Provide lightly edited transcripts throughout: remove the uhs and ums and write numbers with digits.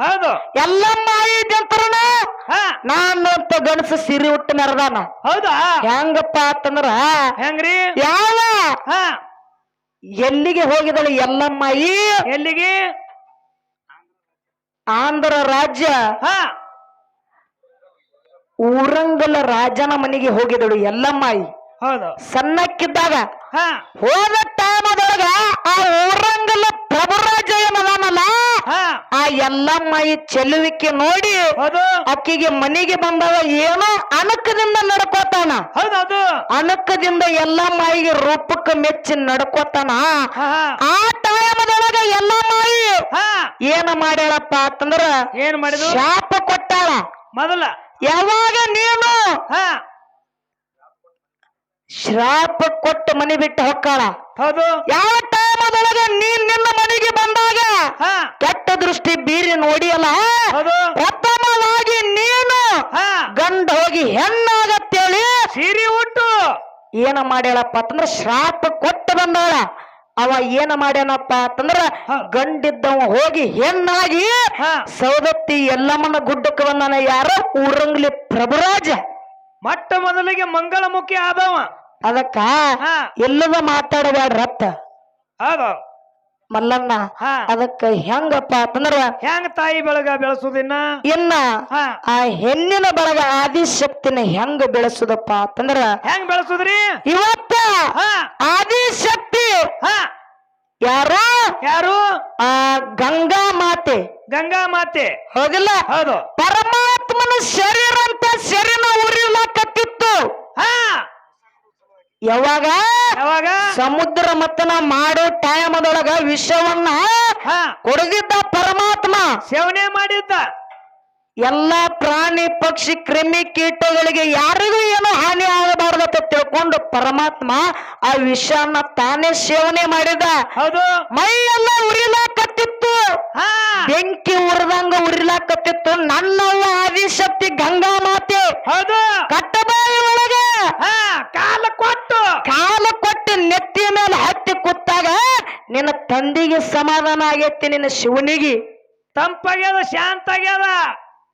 ಹೌದು ಎಲ್ಲಮ್ಮ ಇದ್ದಂತ್ರನ ನಾನು ಅಂತ ಗಣಸ ಸಿರಿ ಹುಟ್ಟು ಮೆರದಾನ. ಹೌದಾ ಹೆಂಗಪ್ಪ ಅಂತಂದ್ರ ಹೆಂಗ್ರಿ ಯಾವ ಎಲ್ಲಿಗೆ ಹೋಗಿದಳು ಎಲ್ಲಮ್ಮಾಯಿ? ಎಲ್ಲಿಗೆ? ಆಂಧ್ರ ರಾಜ್ಯ ಊರಂಗಲ ರಾಜನ ಮನೆಗೆ ಹೋಗಿದಳು ಎಲ್ಲಮ್ಮಾಯಿ. ಹೌದು ಸಣ್ಣಕ್ಕಿದ್ದಾಗ ಹೋದ ಟೈಮದೊಳಗ ಆ ಊರಂಗಲ ಪ್ರಭುರಾಜ ಏನದಾನಲ್ಲ ಆ ಎಲ್ಲಮ್ಮಾಯಿ ಚೆಲುವಿಕೆ ನೋಡಿ ಅಕ್ಕಿಗೆ ಮನೆಗೆ ಬಂದವ ಏನೋ ಅಣಕದಿಂದ ನಡ್ಕೋತಾನ. ಹೌದೌದು ಅಣಕದಿಂದ ಎಲ್ಲಮ್ಮಾಯಿಗೆ ರೂಪಕ್ಕೆ ಮೆಚ್ಚಿ ನಡ್ಕೋತಾನ. ಆ ಟೈಮದೊಳಗ ಎಲ್ಲಮ್ಮಾಯಿ ಏನ ಮಾಡ್ಯಾಳಪ್ಪ ಅಂತಂದ್ರ ಏನ್ ಮಾಡಿದ್ರು? ಶಾಪ ಕೊಟ್ಟಾಳ. ಮೊದಲ ಯಾವಾಗ ನೀನು ಶ್ರಾಪ ಕೊಟ್ಟು ಮನೆ ಬಿಟ್ಟು ಹೊಕ್ಕಾಳ. ಹೌದು ಯಾವ ಟೈಮದೊಳಗ ನೀನ್ ನಿನ್ನ ಮನೆಗೆ ಬಂದಾಗ ಕೆಟ್ಟ ದೃಷ್ಟಿ ಬೀರಿ ನೋಡಿಯಲ್ಲ, ಪ್ರಥಮವಾಗಿ ನೀನು ಗಂಡ ಹೋಗಿ ಹೆಣ್ಣಾಗತ್ತೇಳಿ ಸೀರೆ ಉಟ್ಟು ಏನ ಮಾಡ್ಯಾಳಪ್ಪ ಅಂತಂದ್ರ ಶ್ರಾಪ ಕೊಟ್ಟು ಬಂದಾಳ. ಅವ ಏನ ಮಾಡ್ಯಾನಪ್ಪ ಅಂತಂದ್ರ ಗಂಡಿದ್ದವ ಹೋಗಿ ಹೆಣ್ಣಾಗಿ ಸೌದತ್ತಿ ಎಲ್ಲಮ್ಮನ ಗುಡ್ಡಕ್ಕೆ ಬಂದಾನ. ಯಾರ? ಊರಂಗ್ಲಿ ಪ್ರಭುರಾಜ. ಮೊಟ್ಟ ಮೊದಲಿಗೆ ಮಂಗಳಮುಖಿ ಆದವ. ಅದಕ್ಕ ಎಲ್ಲದ ಮಾತಾಡಬೇಡ್ರತ್ತ ಮಲ್ಲಣ್ಣ. ಅದಕ್ಕ ಹೆಂಗಪ್ಪ ಅಂತಂದ್ರ ಹೆಂಗ ತಾಯಿ ಬೆಳಗ ಬೆಳೆಸುದಿನ್ನ ಇನ್ನ ಆ ಹೆಣ್ಣಿನ ಬಳಗ ಆದಿಶಕ್ತಿನ ಹೆಂಗ ಬೆಳೆಸುದಪ್ಪ ಅಂತಂದ್ರ ಹೆಂಗ್ ಬೆಳೆಸುದ್ರಿ? ಇವತ್ತ ಆದಿಶಕ್ತಿ ಯಾರು? ಯಾರು? ಆ ಗಂಗಾ ಮಾತೆ. ಗಂಗಾ ಮಾತೆ ಹೌದಿಲ್ಲ? ಹೌದು. ಪರಮಾತ್ಮನ ಶರೀರ ಅಂತ ಶರೀರ ಉರಿಲಾಕತ್ತಿತ್ತು. ಯಾವಾಗ? ಯಾವಾಗ? ಸಮುದ್ರ ಮತನ ಮಾಡೋ ಟೈಮದೊಳಗ ವಿಷವನ್ನ ಕೊಡದಿದ್ದ ಪರಮಾತ್ಮ ಸೇವನೆ ಮಾಡಿದ್ದ. ಎಲ್ಲಾ ಪ್ರಾಣಿ ಪಕ್ಷಿ ಕ್ರಿಮಿ ಕೀಟಗಳಿಗೆ ಯಾರಿಗೂ ಏನೋ ಹಾನಿ ಆಗಬಾರ್ದಂತ ತಿಳ್ಕೊಂಡು ಪರಮಾತ್ಮ ಆ ವಿಷಯನ್ನ ತಾನೇ ಸೇವನೆ ಮಾಡಿದ. ಹೌದು. ಮೈ ಎಲ್ಲ ಉರಿಲಾಕತ್ತಿತ್ತು, ಬೆಂಕಿ ಉರಿದಂಗ ಉರಿಲಾಕತ್ತಿತ್ತು. ನನ್ನವ್ವ ಆದಿಶಕ್ತಿ ಗಂಗಾ ಮಾತೆ ಹೌದು ಕಟ್ಟಬಾಯಿ ಒಳಗೆ ಕಾಲ ಕೊಟ್ಟು ನೆತ್ತಿಯ ಮೇಲೆ ಹತ್ತಿ ಕೂತಾಗ ನಿನ್ನ ತಂದೆಗೆ ಸಮಾಧಾನ ಆಗೈತಿ, ನಿನ್ನ ಶಿವನಿಗೆ ತಂಪಾಗ್ಯದ, ಶಾಂತ ಆಗ್ಯದ.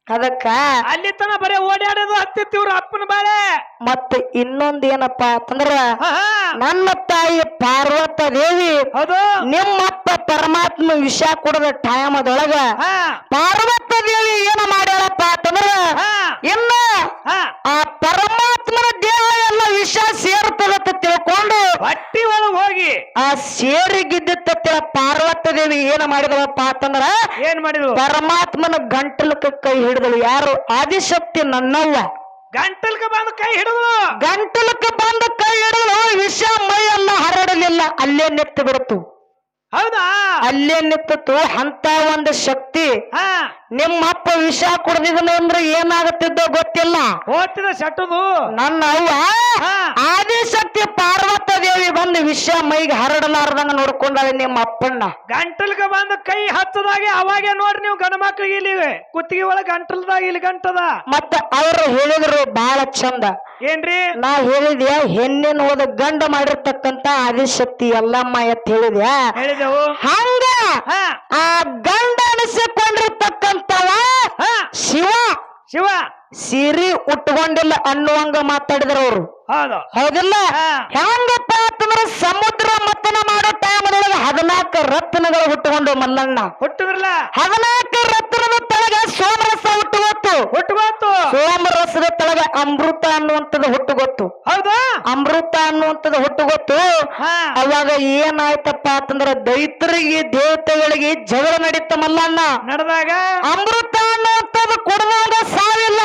ಅದಕ್ಕ ಅಲ್ಲಿ ತನ ಬರೀ ಓಡಾಡೋದು ಹತ್ತಿತ್ತಿವ್ರ ಅಪ್ಪನ ಬಾಳೆ. ಮತ್ತೆ ಇನ್ನೊಂದ್ ಏನಪ್ಪಾ ಅಂತಂದ್ರ ನನ್ನ ತಾಯಿ ಪಾರ್ವತ ದೇವಿ ನಿಮ್ಮಪ್ಪ ಪರಮಾತ್ಮ ವಿಷ ಕೊಡದ ಟೈಮದೊಳಗ ಪಾರ್ವತ ದೇವಿ ಏನ ಮಾಡ್ಯಾಳಪ್ಪ ಅಂತಂದ್ರ ಇನ್ನ ಆ ಪರಮಾತ್ಮನ ದೇಹ ಎಲ್ಲ ವಿಷ ಸೇರ್ತದಂತ ತಿಳ್ಕೊಂಡು ಹೊಟ್ಟಿ ಒಳಗ್ ಹೋಗಿ ಆ ಸೇರಿಗಿದ್ದ ಪಾರ್ವತ ದೇವಿ ಏನ ಮಾಡಿದವಪ್ಪ ಅಂತಂದ್ರ ಏನ್ ಮಾಡಿದ್ರು? ಪರಮಾತ್ಮನ ಗಂಟಲಕ್ಕೆ ಕೈ ಹಿಡಿದಳು. ಯಾರು? ಆದಿಶಕ್ತಿ ನನ್ನವ್ವ. ಗಂಟಲ್ಕ ಬಂದು ಕೈ ಹಿಡಿದು ಗಂಟಲಕ್ಕೆ ಬಂದು ಕೈ ಹಿಡಿದಳು. ವಿಷ ಮೈ ಎಲ್ಲ ಹರಡಲಿಲ್ಲ, ಅಲ್ಲೇ ನಿತ್ತು ಬಿಡ್ತು. ಹೌದಾ? ಅಲ್ಲೇ ನಿತ್ತು. ಅಂತ ಒಂದು ಶಕ್ತಿ ನಿಮ್ಮಪ್ಪ ವಿಷ ಕುಡ್ದಿದನು ಅಂದ್ರೆ ಏನಾಗುತ್ತಿದ್ದೋ ಗೊತ್ತಿಲ್ಲ. ಹೋಗ್ತಿದ ಶಟದು ನನ್ನ ಅವ್ವ ಆದಿಶಕ್ತಿ ಪಾರ್ವತ ದೇವಿ ಬಂದು ವಿಷ ಮೈಗೆ ಹರಡಲಾರ್ದಂಗ ನೋಡ್ಕೊಂಡಾಳೆ ನಿಮ್ಮ ಅಪ್ಪಣ್ಣ. ಗಂಟಲ್ಕ ಬಂದು ಕೈ ಹತ್ತದಾಗೆ ಅವಾಗೆ ನೋಡ್ರಿ ನೀವು ಗಂಡ ಮಕ್ಳಿಗೆ ಇಲ್ಲಿ ಕುತ್ತಿಗೆ ಒಳಗ ಗಂಟಲ್ದಾಗ ಇಲ್ಲಿ ಗಂಟದ. ಮತ್ತ ಅವರು ಹೇಳಿದ್ರು ಬಾಳ ಚಂದ. ಏನ್ರಿ? ನಾ ಹೇಳಿದ್ಯಾ ಹೆಣ್ಣಿನ ಹೋದ ಗಂಡ ಮಾಡಿರ್ತಕ್ಕಂತ ಆದಿಶಕ್ತಿ ಎಲ್ಲಮ್ಮ ಎತ್ ಹೇಳಿದ್ಯಾ? ಹೇಳಿದೆವು. ಹಂಗ ಆ ಗಂಡ ಅನಿಸಿಕೊಂಡಿರ್ತಕ್ಕಂಥವ ಶಿವ ಶಿವ ಸೀರಿ ಉಟ್ಕೊಂಡಿಲ್ಲ ಅನ್ನುವಂಗ ಮಾತಾಡಿದ್ರ ಅವರು. ಹೌದಿಲ್ಲ? ಹೆಂಗಪ್ಪ ಅಂತಂದ್ರ ಸಮುದ್ರ ಮತನ ಮಾಡೋ ಟೈಮದೊಳಗೆ 14 ರತ್ನಗಳು ಹುಟ್ಟುಕೊಂಡು ಮಲ್ಲಣ್ಣ ಹುಟ್ಟಿದ್ರಲ್ಲ. 14 ರತ್ನದ ತಳಗ ಸೋಮರಸ ಹುಟ್ಟುಗೊತ್ತು. ಸೋಮರಸದ ತಳಗ ಅಮೃತ ಅನ್ನುವಂಥದ್ದು ಹುಟ್ಟುಗೊತ್ತು. ಹೌದಾ? ಅಮೃತ ಅನ್ನುವಂಥದ್ದು ಹುಟ್ಟುಗೊತ್ತು. ಅವಾಗ ಏನಾಯ್ತಪ್ಪ ಅಂತಂದ್ರ ದೈತ್ರಿಗೆ ದೇವತೆಗಳಿಗೆ ಜಗಳ ನಡೀತ ಮಲ್ಲಣ್ಣ. ನಡೆದಾಗ ಅಮೃತ ಅನ್ನುವಂಥದ್ದು ಕುಡಿದಾಗ ಸಾವಿಲ್ಲ.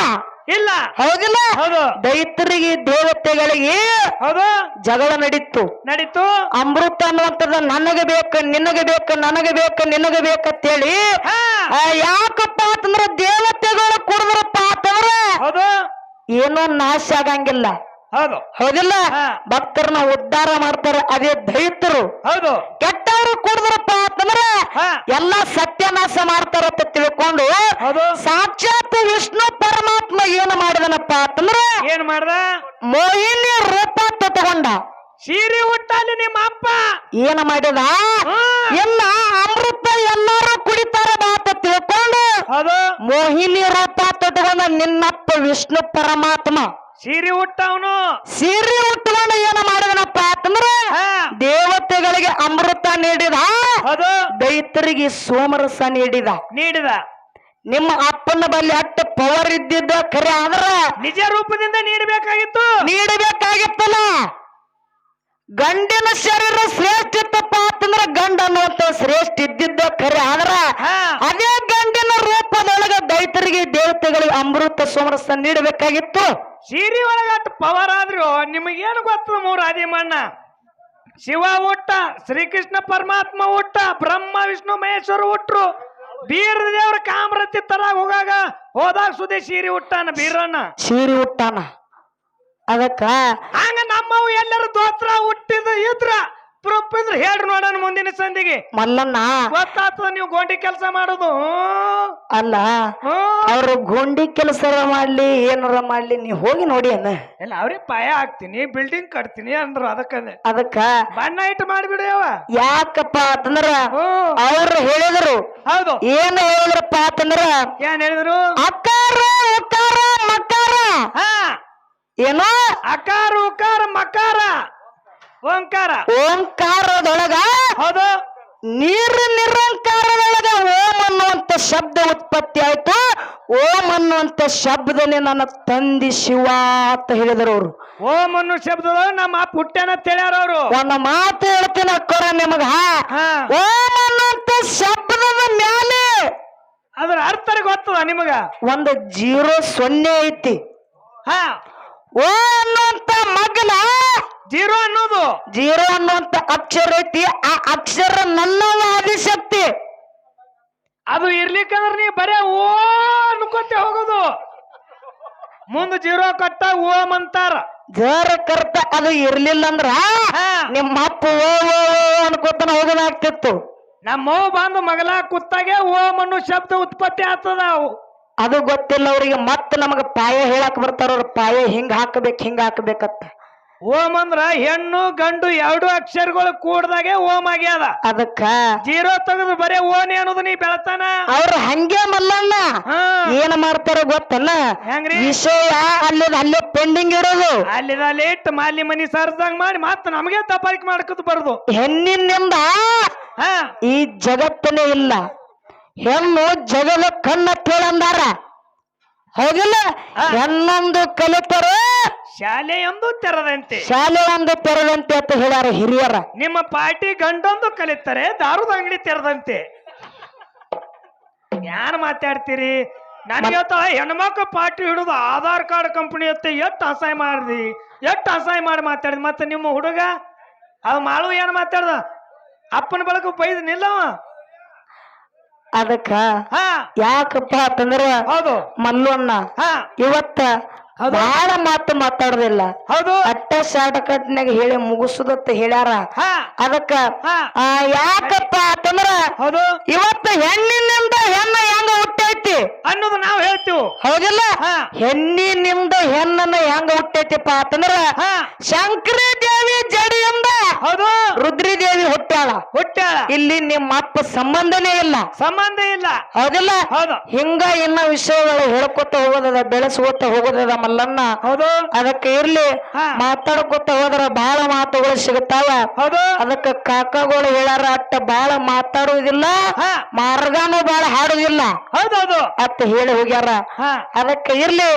ಇಲ್ಲ. ಹೌದಿಲ್ಲ? ಹೌದು. ದೈತ್ರಿಗೆ ದೇವತೆಗಳಿಗೆ ಜಗಳ ನಡೀತು. ಅಮೃತ ಅನ್ನುವಂಥದ್ದು ನನಗೆ ಬೇಕು, ನಿನಗೆ ಬೇಕು, ನನಗೆ ಬೇಕು, ನಿನಗೆ ಬೇಕಂತೇಳಿ ಯಾಕಪ್ಪ ಅಂತಂದ್ರ ದೇವತೆಗಳು ಕುಡಿದ್ರಪ್ಪ ಅಂತಂದ್ರ ಏನೋ ನಾಶ ಆಗಂಗಿಲ್ಲ. ಹೌದಿಲ್ಲ? ಭಕ್ತರನ್ನ ಉದ್ಧಾರ ಮಾಡ್ತಾರೆ. ಅದೇ ದೈತ್ರು ಕೆಟ್ಟವರು ಕುಡಿದ್ರಪ್ಪ ಅಂತಂದ್ರ ಎಲ್ಲಾ ಸತ್ಯನಾಶ ಮಾಡ್ತಾರಂತ ತಿಳ್ಕೊಂಡು ಸಾಕ್ಷಾತ್ ವಿಷ್ಣು ಪರಮಾತ್ಮ ಏನು ಮಾಡಿದನಪ್ಪ ಅಂತಂದ್ರ ಏನ್ ಮಾಡ್ದ? ಮೋಹಿನಿ ರೂಪ ತಗೊಂಡ ಸೀರೆ ಹುಟ್ಟಲ್ಲಿ ನಿಮ್ಮ ಅಪ್ಪ ಏನ ಮಾಡಿದ? ಎಲ್ಲ ಅಮೃತ ಎಲ್ಲಾರು ಕುಡಿತಾರ ಬಾತ ತಿಳ್ಕೊಂಡು ನಿನ್ನಪ್ಪ ವಿಷ್ಣು ಪರಮಾತ್ಮ ಸೀರೆ ಹುಟ್ಟವನು ಸೀರೆ ಹುಟ್ಟುವನು ಏನ ಮಾಡಿದನಪ್ಪ ಅಂತಂದ್ರ ದೇವತೆಗಳಿಗೆ ಅಮೃತ ನೀಡಿದ ಅದು ದೈತರಿಗೆ ಸೋಮರಸ ನೀಡಿದ ನೀಡಿದ ನಿಮ್ಮ ಅಪ್ಪನ ಬಲ್ಲಿ ಅಟ್ಟ ಪವರ್ ಇದ್ದಿದ್ದ ಖರೆ ಆದ್ರ ನಿಜ ರೂಪದಿಂದ ನೀಡಬೇಕಾಗಿತ್ತು ನೀಡಬೇಕಾಗಿತ್ತಲ್ಲ ಗಂಡಿನ ಶರೀರ ಶ್ರೇಷ್ಠ ಇತ್ತಪ್ಪ ಅಂತಂದ್ರ ಗಂಡ ಅನ್ನುವಂತ ಶ್ರೇಷ್ಠ ಇದ್ದಿದ್ದ ಖರೆ ಆದ್ರ ಅದೇ ಗಂಡಿನ ರೂಪದೊಳಗ ದೈತರಿಗೆ ದೇವತೆಗಳಿಗೆ ಅಮೃತ ಸೋಮರಸ ನೀಡಬೇಕಾಗಿತ್ತು ಸೀರೆ ಒಳಗಟ್ಟು ಪವರ್ ಆದ್ರು ನಿಮಗೇನು ಗೊತ್ತದ ಮೂರು ಆದಿಮಣ್ಣ ಶಿವ ಹುಟ್ಟ ಶ್ರೀಕೃಷ್ಣ ಪರಮಾತ್ಮ ಹುಟ್ಟ ಬ್ರಹ್ಮ ವಿಷ್ಣು ಮಹೇಶ್ವರ ಹುಟ್ರು ಬೀರ ದೇವ್ರ ಕಾಮರತಿ ತರ ಹೋದಾಗ ಸುದೇ ಸೀರೆ ಹುಟ್ಟಾನ ಬೀರಣ್ಣ ಸೀರೆ ಹುಟ್ಟಾನ ಅದಕ್ಕ ಹಂಗ ನಮ್ಮವು ಎಲ್ಲರೂ ದೋತ್ರ ಹುಟ್ಟಿದ ಇದ್ರ ಪ್ರೂಫ್ ಇದ್ರ ಹೇಳ್ರಿ ನೋಡೋಣ ಮುಂದಿನ ಸಂದಿಗೆ ಮಲ್ಲಣ್ಣ ಗೊತ್ತಾಗ್ತದ ನೀವು ಗೋಂಡಿ ಕೆಲಸ ಮಾಡೋದು ಅಲ್ಲ ಅವ್ರು ಗೊಂಡಿ ಕೆಲಸ ಮಾಡ್ಲಿ ಏನಾರ ಮಾಡ್ಲಿ ನೀ ಹೋಗಿ ನೋಡಿ ಅನ್ನ ಎಲ್ಲ ಅವ್ರಿಗೆ ಪಾಯ ಹಾಕ್ತೀನಿ ಬಿಲ್ಡಿಂಗ್ ಕಟ್ತೀನಿ ಅಂದ್ರು ಅದಕ್ಕ ಬಣ್ಣ ಇಟ್ಟು ಮಾಡಿಬಿಡ್ಯವ ಯಾಕಪ್ಪ ಅಂತಂದ್ರ ಅವ್ರು ಹೇಳಿದ್ರು ಹೌದು ಏನ್ ಹೇಳಿದ್ರಪ್ಪ ಅಂತಂದ್ರ ಏನ್ ಹೇಳಿದ್ರು ಅಕ್ಕಾರ ಉಕ್ಕಾರ ಮಕ್ಕಾರ ಹಾ ಏನೋ ಅಕಾರ ಉಕಾರ ಮಕಾರ ಓಂಕಾರ ಓಂಕಾರದೊಳಗ ಹೌದು ನೀರು ನಿರಂಕಾರದೊಳಗ ಓಂ ಅನ್ನುವಂತ ಶಬ್ದ ಉತ್ಪತ್ತಿ ಆಯ್ತು ಓಂ ಅನ್ನುವಂತ ಶಬ್ದದಲ್ಲಿ ನನ್ನ ತಂದೆ ಶಿವ ಅಂತ ಹೇಳಿದ್ರು ಅವ್ರು ಓಂ ಅನ್ನೋ ಶಬ್ದದೊಳಗೆ ನಮ್ಮ ಅಪ್ಪ ಹುಟ್ಟ್ಯಾನ ಹೇಳ್ಯಾರ ಅವರು ಒಂದು ಮಾತು ಹೇಳ್ತೀನಿ ಅಕ್ಕೋರ ನಿಮಗ ಓಂ ಅನ್ನುವಂತ ಶಬ್ದದ ಮ್ಯಾಲೆ ಅದ್ರ ಅರ್ಥ ಗೊತ್ತದ ನಿಮಗ ಒಂದು 0 ಐತಿ ಹಾ ಓ ಅನ್ನುವಂತ ಮಗ್ಲ 0 ಅನ್ನೋದು 0 ಅನ್ನುವಂತ ಅಕ್ಷರ ಐತಿ ಆ ಅಕ್ಷರ ನನ್ನ ಆದಿಶಕ್ತಿ ಅದು ಇರ್ಲಿಕ್ಕಂದ್ರ ನೀ ಬರೇ ಓ ಅನ್ಕೋತೆ ಹೋಗೋದು ಮುಂದ 0 ಕಟ್ಟ ಓಂ ಅಂತಾರ ಜರ ಕರ್ತ ಅದು ಇರ್ಲಿಲ್ಲ ಅಂದ್ರ ನಿಮ್ಮ ಅಪ್ಪ ಓ ಓ ಅನ್ಕೋತಾನ ಹೋಗೋದಾಗ್ತಿತ್ತು ನಮ್ಮವ್ ಬಂದು ಮಗಲ ಕುತ್ತಾಗೆ ಓಂ ಅನ್ನೋ ಶಬ್ದ ಉತ್ಪತ್ತಿ ಆಗ್ತದ ಅದು ಗೊತ್ತಿಲ್ಲ ಅವ್ರಿಗೆ ಮತ್ತೆ ನಮಗ ಪಾಯ ಹೇಳಕ್ ಬರ್ತಾರ ಅವ್ರ ಪಾಯ ಹಿಂಗ ಹಾಕ್ಬೇಕತ್ತ ಓಂ ಅಂದ್ರ ಹೆಣ್ಣು ಗಂಡು 2 ಅಕ್ಷರಗಳು ಕೂಡ್ದಾಗೆ ಓಂ ಆಗ್ಯಾದ ಅದಕ್ಕ 0 ತೆಗೆದು ಬರೇ ಓನಿ ಅನ್ನೋದು ನೀ ಬೆಳತಾನ ಅವ್ರ ಹಂಗೆ ಮಲ್ಲಣ್ಣ ಏನ್ ಮಾಡ್ತಾರ ಗೊತ್ತಲ್ಲ ಹೆಂಗ್ರಿ ವಿಷಯ ಅಲ್ಲೇ ಪೆಂಡಿಂಗ್ ಇರೋದು ಅಲ್ಲಿ ಇಟ್ಟು ಮಾಲಿ ಮನಿ ಸರ್ದಂಗ್ ಮಾಡಿ ಮತ್ತ ನಮಗೆ ತಪಾರಿಕೆ ಮಾಡ್ಕೊತ ಬರುದು ಹೆಣ್ಣಿನಿಂದ ಈ ಜಗತ್ತನೇ ಇಲ್ಲ ಹೆಣ್ಣು ಜಗದ ಕಣ್ಣ ತೇಳಂದಾರ ಹೌದಿಲ್ಲ ಹೆಣ್ಣೊಂದು ಕಲಿತರು ಶಾಲೆ ಎಂದು ತೆರದಂತೆ ಶಾಲೆ ಒಂದು ತೆರದಂತೆ ಅಂತ ಹೇಳ್ಯಾರ ಹಿರಿಯರ ನಿಮ್ಮ ಪಾರ್ಟಿ ಗಂಡೊಂದು ಕಲಿತಾರೆ ದಾರುದ ಅಂಗಡಿ ತೆರದಂತೆ ಯಾರು ಮಾತಾಡ್ತೀರಿ ನನಗೆ ಹೆಣ್ಮಕ್ಳು ಪಾರ್ಟಿ ಹಿಡಿದು ಆಧಾರ್ ಕಾರ್ಡ್ ಕಂಪನಿ ಅತ್ತೆ ಎಷ್ಟು ಅಸಹಾಯ ಮಾಡಿ ಮಾತಾಡಿದ್ ಮತ್ತೆ ನಿಮ್ಮ ಹುಡುಗ ಅದು ಮಾಳು ಏನ್ ಮಾತಾಡ್ದ ಅಪ್ಪನ ಬಳಕ ಬೈದ್ ನಿಲ್ಲವ ಅದಕ್ಕ ಯಾಕಪ್ಪ ಅಂತಂದ್ರ ಹೌದು ಮಲ್ಲಣ್ಣ ಇವತ್ತ ಬಹಳ ಮಾತು ಮಾತಾಡೋದಿಲ್ಲ ಹೌದು ಅಟ್ಟ ಶಾರ್ಟ್ ಕಟ್ನಾಗ ಹೇಳಿ ಮುಗಿಸುದತ್ತ ಹೇಳ್ಯಾರ ಅದಕ್ಕ ಯಾಕಪ್ಪ ಅಂತಂದ್ರ ಹೌದು ಇವತ್ತ ಹೆಣ್ಣಿನಿಂದ ಹೆಣ್ಣು ಹೆಂಗ ಹುಟ್ಟೈತಿ ಅನ್ನೋದು ನಾವು ಹೇಳ್ತೀವಿ ಹೌದಿಲ್ಲ ಹೆಣ್ಣಿನಿಂದ ಹೆಣ್ಣನ್ನ ಹೆಂಗ ಹುಟ್ಟೈತಿಪ್ಪ ಅಂತಂದ್ರ ಶಂಕರಿ ದೇವಿ ಜಡಿಯಿಂದ ಹೌದು ರುದ್ರಿದೇವಿ ಹುಟ್ಟ್ಯಾಳ ಇಲ್ಲಿ ನಿಮ್ಮ ಅಪ್ಪ ಸಂಬಂಧನೇ ಇಲ್ಲ ಹೌದಿಲ್ಲ ಹಿಂಗ ಇನ್ನ ವಿಷಯಗಳು ಹೇಳ್ಕೊತ ಹೋಗೋದದ ಬೆಳೆಸ್ಕೊತ ಹೋಗೋದದ ಮಲ್ಲಣ್ಣ ಹೌದು ಅದಕ್ಕೆ ಇರ್ಲಿ ಮಾತಾಡ್ಕೊತ ಹೋದ್ರ ಬಹಳ ಮಾತುಗಳು ಸಿಗುತ್ತಾವ ಹೌದು ಅದಕ್ಕ ಕಾಕಾಗಳು ಹೇಳಾರ ಅಟ್ಟ ಬಹಳ ಮಾತಾಡುವುದಿಲ್ಲ ಮಾರ್ಗಾನು ಬಹಳ ಹಾಡುದಿಲ್ಲ ಹೌದೌದು ಅತ್ತ ಹೇಳಿ ಹೋಗ್ಯಾರ ಅದಕ್ಕೆ ಇರ್ಲಿ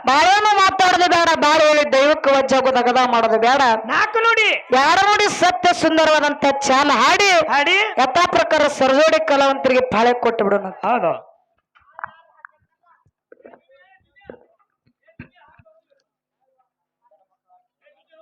ಬಾಳೇನು ಮಾತಾಡೋದು ಬೇಡ ಬಾಳ ಹೇಳಿ ದೈವಕ್ಕೆ ವಜ್ಜಾಗೋದು ಅಗದ ಮಾಡೋದು ಬೇಡ ನಾಲ್ಕು ನೋಡಿ ಯಾರು ನೋಡಿ ಸತ್ಯ ಸುಂದರವಾದಂತ ಚಾಲ ಹಾಡಿ ಯಥಾ ಪ್ರಕಾರ ಸರ್ಜೋಡಿ ಕಲಾವಂತರಿಗೆ ಪಾಳೆ ಕೊಟ್ಟು ಬಿಡೋಣ ಹೌದು